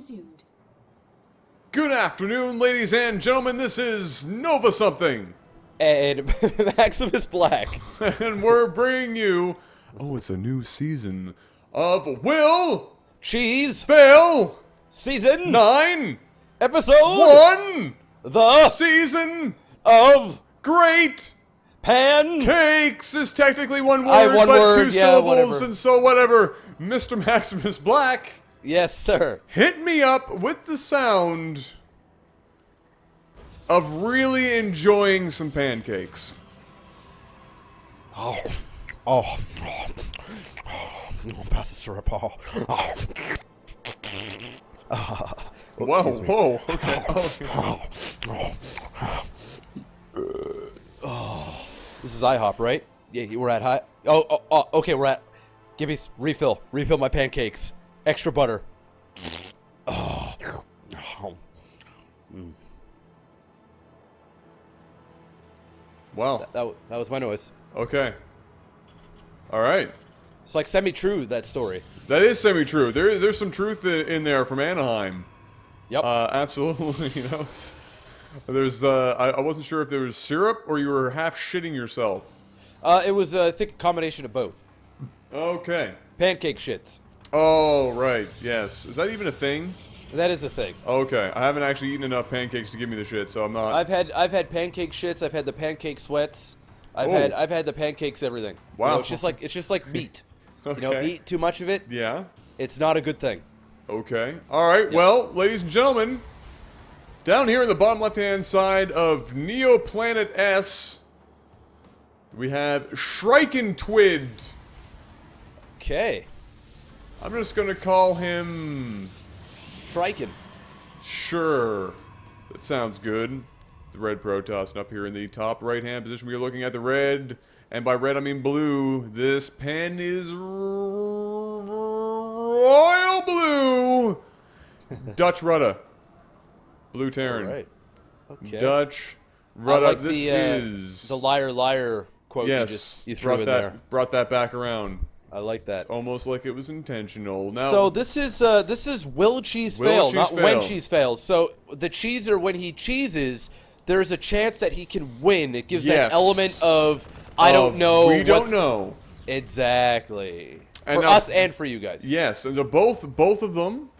resumed. Good afternoon, ladies and gentlemen. This is Nova Something. And MaximusBlack. And we're bringing you... Oh, it's a new season of Will Cheese. Fail Season 9 Episode 1 The Season of Great Pan. Cakes is technically one word, I have one but word, two yeah, syllables, whatever. and so whatever. Mr. MaximusBlack, Yes, sir. hit me up with the sound of really enjoying some pancakes. Oh. Pass the syrup. Whoa, excuse me. whoa, okay. Oh. This is IHOP, right? Yeah, we're at high. Oh, okay, we're at. Give me refill. Refill my pancakes. Extra butter. Oh. Wow. That was my noise. Okay. All right. It's like semi-true, that story. That is semi-true. There's some truth in there from Anaheim. Yep. Absolutely. You know, there's. I wasn't sure if there was syrup or you were half shitting yourself. It was, I think, a combination of both. Okay. Pancake shits. Oh right. Yes. Is that even a thing? That is a thing. Okay. I haven't actually eaten enough pancakes to give me the shit, so I'm not. I've had pancake shits. I've had the pancake sweats. I've had the pancakes everything. Wow. You know, it's just like meat. Okay. You know, eat too much of it. Yeah. It's not a good thing. Okay. All right. Yep. Well, ladies and gentlemen, down here in the bottom left-hand side of Neoplanet S, we have Shrikentwid. Okay. I'm just gonna call him. Trikin. Sure. That sounds good. The red Protoss up here in the top right-hand position. We are looking at the red, and by red I mean blue. This pen is royal blue. Dutch Rudda. Blue Terran. All right. Okay. Dutch I Rudda. like This is the liar quote. yes. you threw in there. Brought that back around. I like that. It's almost like it was intentional. Now, So this is will cheese Will fail, cheese not fail. when cheese fails. So the cheeser, when he cheeses, there's a chance that he can win. It gives Yes. that element of I don't know. We don't know. Exactly. And For now- us and for you guys. Yes, and both of them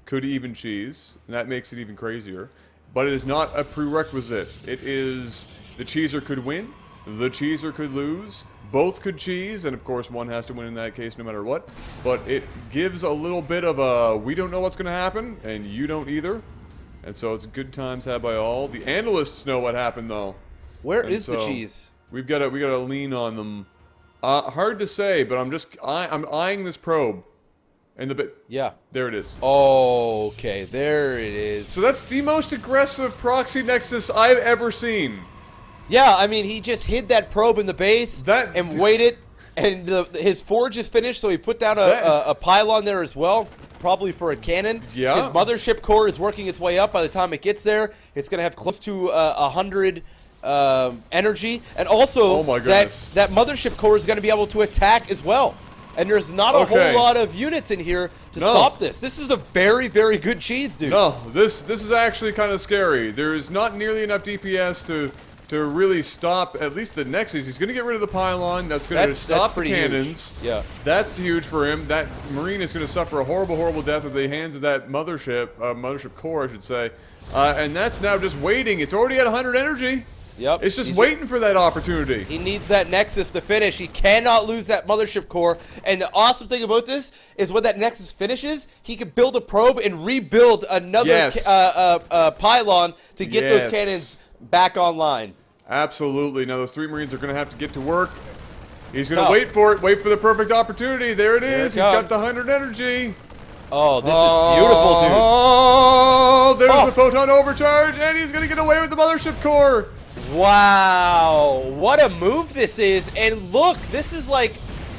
could even cheese, and that makes it even crazier. But it is not a prerequisite. It is the cheeser could win, the cheeser could lose, both could cheese, and of course one has to win in that case no matter what. But it gives a little bit of a we don't know what's going to happen, and you don't either. And so it's good times had by all. The analysts know what happened though. Where And is the so cheese? we gotta lean on them. Hard to say, but I'm eyeing this probe, and Yeah. there it is. Okay, there it is. So that's the most aggressive proxy nexus I've ever seen. Yeah, I mean, he just hid that probe in the base That- and waited, and his forge is finished, so he put down That- a pylon there as well, probably for a cannon. Yeah. His mothership core is working its way up. By the time it gets there, it's going to have close to 100 energy, and also Oh my goodness. that mothership core is going to be able to attack as well. And there's not a Okay. whole lot of units in here to No. stop this. This is a very, very good cheese, dude. No, this is actually kind of scary. There's not nearly enough DPS to really stop at least the Nexus. He's going to get rid of the pylon. That's going to stop the pretty cannons. huge. Yeah. That's huge for him. That Marine is going to suffer a horrible, horrible death at the hands of that mothership core, I should say. And that's now just waiting. It's already at 100 energy. Yep. It's just He's waiting for that opportunity. He needs that Nexus to finish. He cannot lose that mothership core. And the awesome thing about this is when that Nexus finishes, he can build a probe and rebuild another Yes. pylon to get Yes. those cannons back online. Absolutely. Now those 3 Marines are going to have to get to work. He's going to No. wait for it. Wait for the perfect opportunity. There it is. it He's got comes. the 100 energy. Oh, this is beautiful, dude. Oh, there's Oh. the photon overcharge, and he's going to get away with the mothership core. Wow. What a move this is. And look, this is like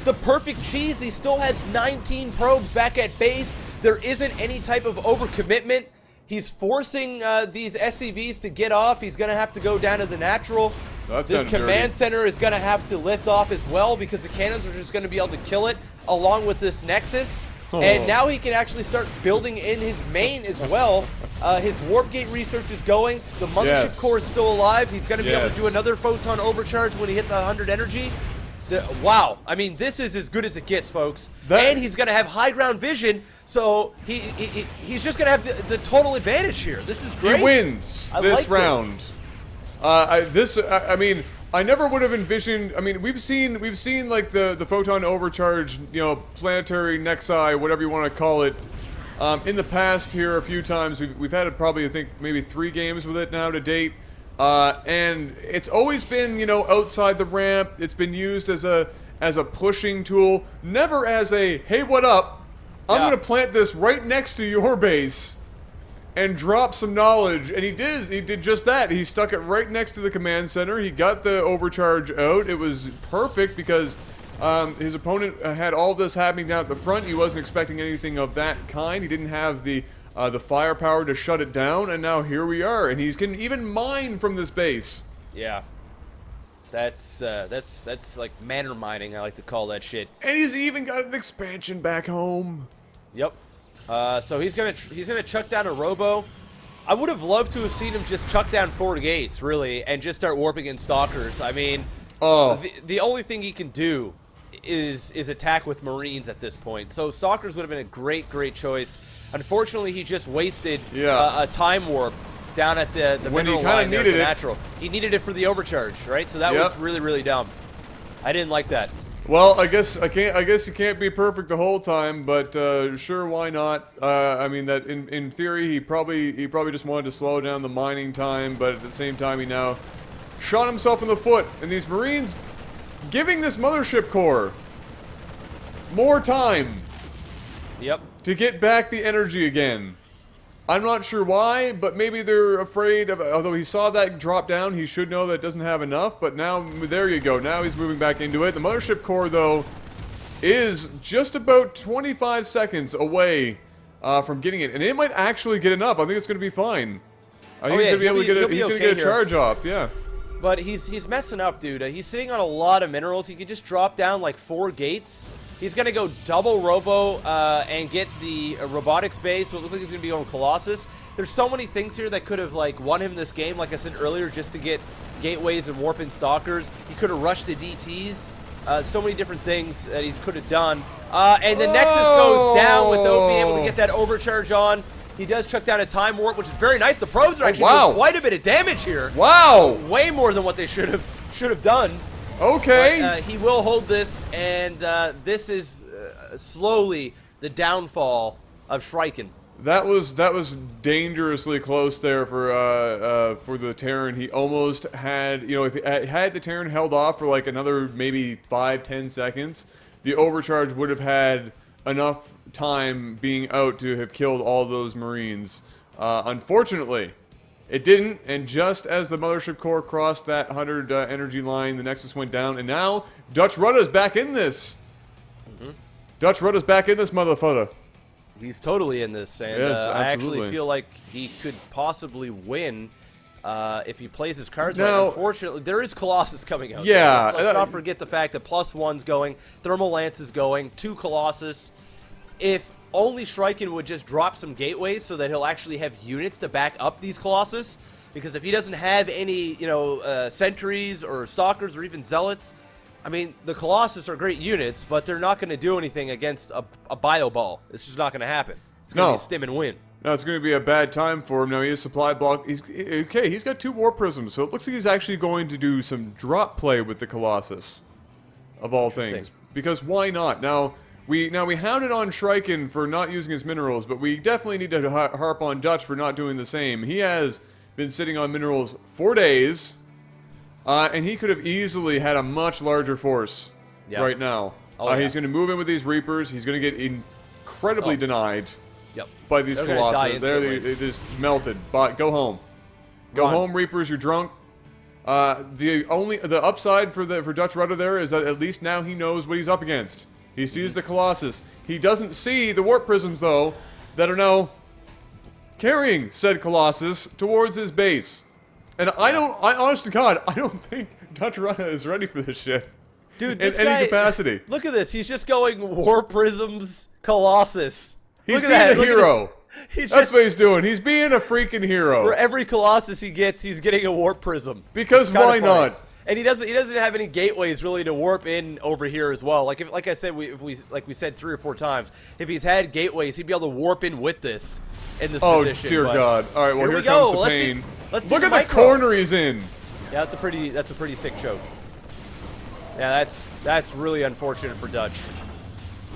the perfect cheese. He still has 19 probes back at base. There isn't any type of overcommitment. He's forcing these SCVs to get off. He's going to have to go down to the natural. That This sounds command dirty. center is going to have to lift off as well because the cannons are just going to be able to kill it along with this Nexus. And now he can actually start building in his main as well. His warp gate research is going. The mothership core is still alive. He's going to be able to do another photon overcharge when he hits 100 energy. Wow. I mean, this is as good as it gets, folks. And he's going to have high ground vision, so he's just going to have the total advantage here. This is great. He wins this round. I mean, I never would have envisioned. I mean, we've seen like the photon overcharge, you know, planetary nexi, whatever you want to call it, in the past here a few times. We've had it probably, I think, maybe 3 games with it now to date. And it's always been, you know, outside the ramp. It's been used as a pushing tool, never as a, hey, what up? I'm gonna plant this right next to your base and drop some knowledge. And he did just that. He stuck it right next to the command center. He got the overcharge out. It was perfect because his opponent had all this happening down at the front. He wasn't expecting anything of that kind. He didn't have the firepower to shut it down, and now here we are, and he can even mine from this base. Yeah, that's like manor mining. I like to call that shit. And he's even got an expansion back home. Yep. So he's gonna chuck down a robo. I would have loved to have seen him just chuck down 4 gates, really, and just start warping in stalkers. I mean, the only thing he can do is attack with marines at this point. So stalkers would have been a great choice. Unfortunately, he just wasted a time warp down at the mineral line there, the natural. He needed it for the overcharge, right? So that was really dumb. I didn't like that. Well, I guess you can't be perfect the whole time, but sure, why not? I mean, that in theory, he probably just wanted to slow down the mining time, but at the same time, he now shot himself in the foot. And these Marines giving this mothership core more time. Yep. To get back the energy again. I'm not sure why, but maybe they're afraid of, although he saw that drop down, he should know that it doesn't have enough, but now, there you go, now he's moving back into it. The mothership core, though, is just about 25 seconds away from getting it, and it might actually get enough. I think it's going to be fine. I think he's going to be able to get a charge off, But he's messing up, dude. He's sitting on a lot of minerals. He could just drop down like 4 gates. He's going to go double robo and get the robotics base, so it looks like he's going to be going Colossus. There's so many things here that could have like won him this game, like I said earlier, just to get gateways and warping stalkers. He could have rushed the DTs. So many different things that he could have done. And the Nexus goes down without being able to get that overcharge on. He does chuck down a time warp, which is very nice. The probes are actually doing quite a bit of damage here. Wow! Way more than what they should have done. Okay. But, he will hold this, and this is slowly the downfall of Shriken. That was dangerously close there for the Terran. He almost had, you know, if had the Terran held off for like another maybe 5-10 seconds, the overcharge would have had enough time being out to have killed all those Marines. Unfortunately, it didn't, and just as the mothership core crossed that 100 energy line, the Nexus went down, and now Dutch Rudda's back in this. Dutch Rudda's back in this motherfucker. He's totally in this, and I actually feel like he could possibly win if he plays his cards right. Unfortunately, there is Colossus coming out. Yeah. Let's not forget the fact that +1's going, Thermal Lance is going, 2 Colossus. If only Shriken would just drop some gateways so that he'll actually have units to back up these Colossus, because if he doesn't have any, you know, sentries or stalkers or even zealots, I mean, the Colossus are great units, but they're not going to do anything against a bio ball. It's just not going to happen. It's going to be stim and win. No, it's going to be a bad time for him. Now, he has supply block. He's got 2 War Prisms, so it looks like he's actually going to do some drop play with the Colossus, of all things. Because why not? Now we hounded on Shriken for not using his minerals, but we definitely need to harp on Dutch for not doing the same. He has been sitting on minerals 4 days, and he could have easily had a much larger force right now. He's going to move in with these Reapers. He's going to get incredibly denied by these Colossus. They just melted. But go home. Go home, Reapers. You're drunk. The upside for Dutch Rudder there is that at least now he knows what he's up against. He sees the Colossus. He doesn't see the Warp Prisms, though, that are now carrying said Colossus towards his base. And I honest to God, I don't think Dutch Rudder is ready for this shit. Dude, in this any guy, capacity. Look at this. He's just going War Prisms Colossus. He's Look being at that. a hero. That's what he's doing. He's being a freaking hero. For every Colossus he gets, he's getting a Warp Prism. Because why not? And he doesn't have any gateways really to warp in over here as well. Like I said, like we said 3 or 4 times, if he's had gateways, he'd be able to warp in with this in this position. Oh dear God! All right, well here comes the pain. Look at the corner he's in. Yeah, that's a pretty sick choke. Yeah, that's really unfortunate for Dutch.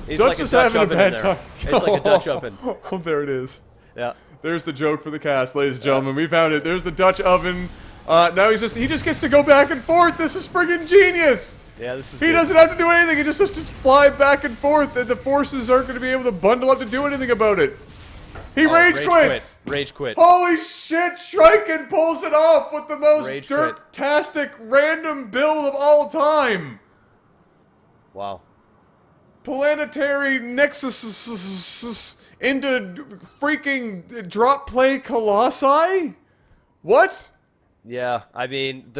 He's Dutch like is having a bad time. It's like a Dutch oven. Oh, there it is. Yeah. There's the joke for the cast, ladies and gentlemen. We found it. There's the Dutch oven. Now he just gets to go back and forth. This is friggin' genius. Yeah, this is. He doesn't have to do anything. He just has to fly back and forth, and the forces aren't going to be able to bundle up to do anything about it. He rage quits. Rage quit. Holy shit! Shriekin pulls it off with the most Rage quit. dirt-tastic random build of all time. Wow. Planetary nexus into freaking drop play colossi? What? Yeah, I mean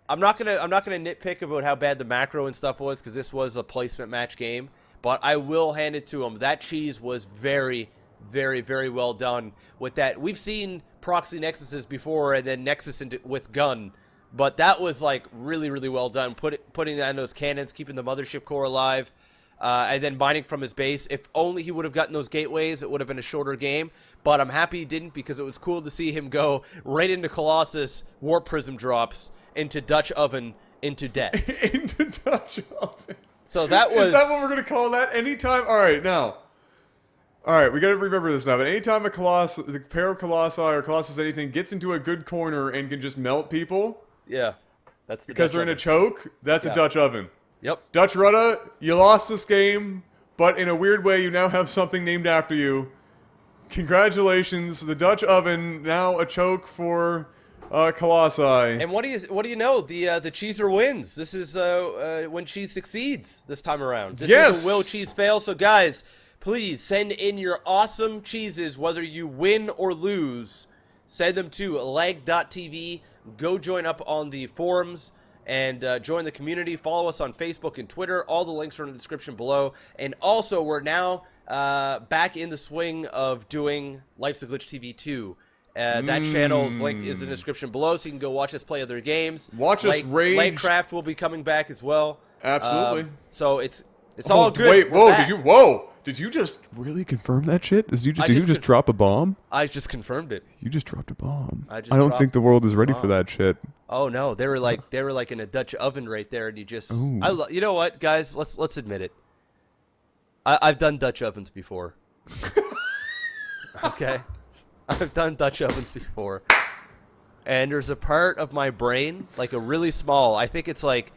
I'm not gonna nitpick about how bad the macro and stuff was because this was a placement match game, but I will hand it to him. That cheese was very, very, very well done with that. We've seen proxy nexuses before and then nexus with gun, but that was like really, really well done. Putting that in those cannons, keeping the mothership core alive. And then mining from his base. If only he would have gotten those gateways, it would have been a shorter game. But I'm happy he didn't because it was cool to see him go right into Colossus, Warp Prism drops, into Dutch Oven, into death. Into Dutch Oven. So that was... Is that what we're going to call that? Anytime... Alright, now. Alright, we got to remember this now. But anytime a Colossus, the pair of Colossi or Colossus anything gets into a good corner and can just melt people... Yeah. That's the because Dutch they're Oven. in a choke, that's a Dutch Oven. Yep. Dutch Rudda, you lost this game, but in a weird way, you now have something named after you. Congratulations, the Dutch Oven, now a choke for Colossi. And what do you know? The Cheeser wins. This is when Cheese succeeds this time around. This is a will Cheese fail. So guys, please send in your awesome cheeses, whether you win or lose. Send them to LAGTV. Go join up on the forums. And join the community. Follow us on Facebook and Twitter. All the links are in the description below. And also, we're now back in the swing of doing Lifesaglitchtv 2. That channel's link is in the description below, so you can go watch us play other games. Watch us rage. LAGTV will be coming back as well. Absolutely. So it's all good. Wait, whoa, did you just really confirm that shit? Did you just drop a bomb? I just confirmed it. You just dropped a bomb. I don't think the world is ready for that shit. Oh no, they were like in a Dutch oven right there, and you just you know what, guys? Let's admit it. I've done Dutch ovens before. Okay, I've done Dutch ovens before, and there's a part of my brain, like a really small, I think it's like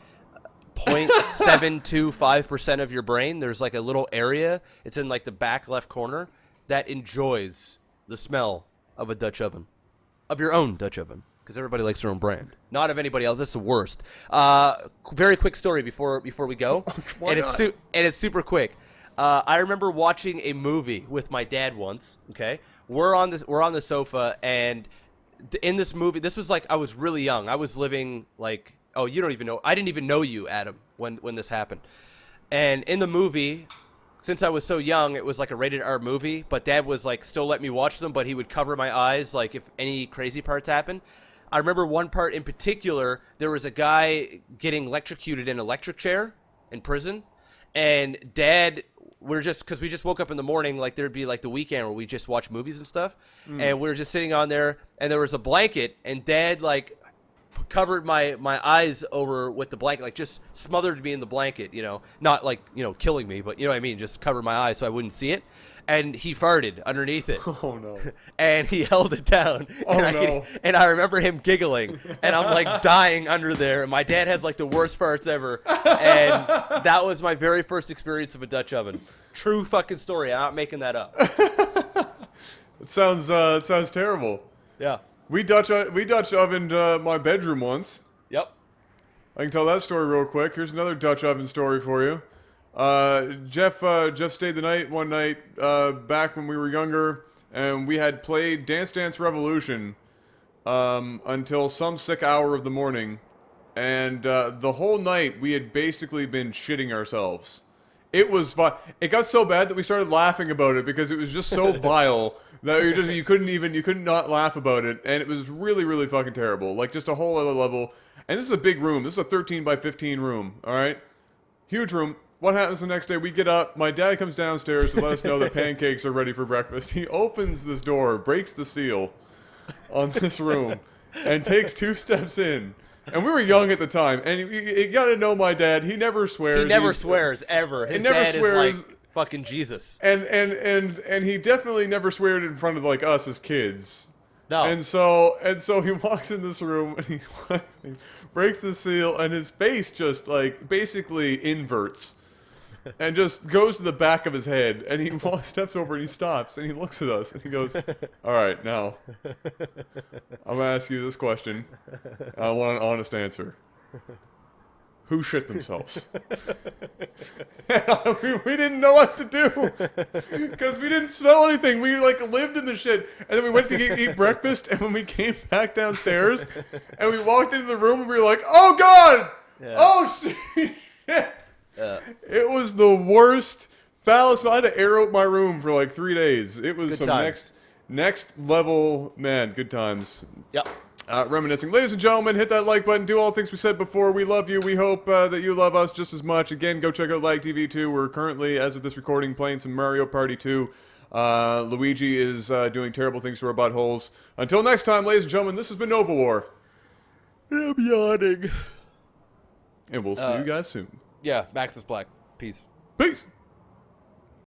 0.725% of your brain. There's like a little area. It's in like the back left corner that enjoys the smell of a Dutch oven, of your own Dutch oven. Because everybody likes their own brand, not of anybody else. That's the worst. Very quick story before we go, and it's super quick. I remember watching a movie with my dad once. Okay, we're on the sofa, and in this movie, this was like I was really young. I was living like you don't even know. I didn't even know you, Adam, when this happened. And in the movie, since I was so young, it was like a rated R movie. But Dad was like still let me watch them, but he would cover my eyes like if any crazy parts happened. I remember one part in particular, there was a guy getting electrocuted in an electric chair in prison, and Dad, because we just woke up in the morning, like there'd be like the weekend where we just watch movies and stuff, and we were just sitting on there, and there was a blanket, and Dad like covered my eyes over with the blanket, like just smothered me in the blanket, not like, killing me, but you know what I mean, just covered my eyes so I wouldn't see it. And he farted underneath it. Oh no. And he held it down. Oh and I remember him giggling. And I'm like dying under there. And my dad has like the worst farts ever. And that was my very first experience of a Dutch oven. True fucking story. I'm not making that up. It sounds terrible. Yeah. We Dutch ovened my bedroom once. Yep. I can tell that story real quick. Here's another Dutch oven story for you. Jeff stayed the night one night back when we were younger, and we had played Dance Dance Revolution until some sick hour of the morning, and the whole night we had basically been shitting ourselves. It was fun. It got so bad that we started laughing about it because it was just so vile that you couldn't not laugh about it, and it was really, really fucking terrible. Like, just a whole other level. And this is a big room. This is a 13 by 15 room, alright? Huge room. What happens the next day? We get up. My dad comes downstairs to let us know that pancakes are ready for breakfast. He opens this door, breaks the seal on this room, and takes 2 steps in. And we were young at the time, and you gotta know my dad. He never swears. He never swears ever. His dad is like fucking Jesus. And he definitely never sweared in front of like us as kids. No. And so he walks in this room and he breaks the seal, and his face just like basically inverts. And just goes to the back of his head, and he steps over and he stops, and he looks at us, and he goes, all right, now, I'm going to ask you this question. I want an honest answer. Who shit themselves? we didn't know what to do, because we didn't smell anything. We, like, lived in the shit, and then we went to eat breakfast, and when we came back downstairs, and we walked into the room, and we were like, oh, God! Yeah. Oh, shit! It was the worst, foulest. I had to air out my room for like 3 days. It was good some times. next level, man. Good times. Yep. Reminiscing. Ladies and gentlemen, hit that like button. Do all the things we said before. We love you. We hope that you love us just as much. Again, go check out LAGTV 2. We're currently, as of this recording, playing some Mario Party 2. Luigi is doing terrible things to our buttholes. Until next time, ladies and gentlemen, this has been Novawar. I'm yawning. And we'll see you guys soon. Yeah, MaximusBlack. Peace. Peace.